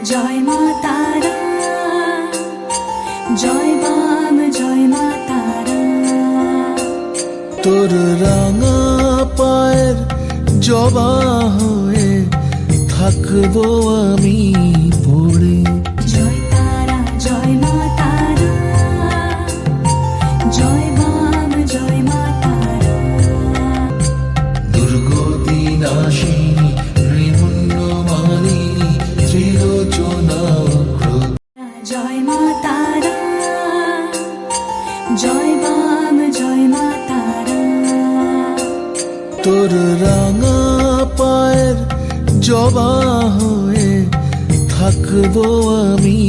জয় মা তারা, জয় বাম জয় মা তারা। তোর রাঙা পায়ের জবা হয়ে থাকবো আমি পড়ে। জয় তারা জয় মা তারা, জয় বাম জয় মা তারা। দুর্গতিনাশিনী ঋমুন্ন মালিনী ত্রিলোচনা জয় মা তারা, জয় বাম জয় মা তারা। তোর রাঙা পায়ের জবা হয়ে থাকবো আমি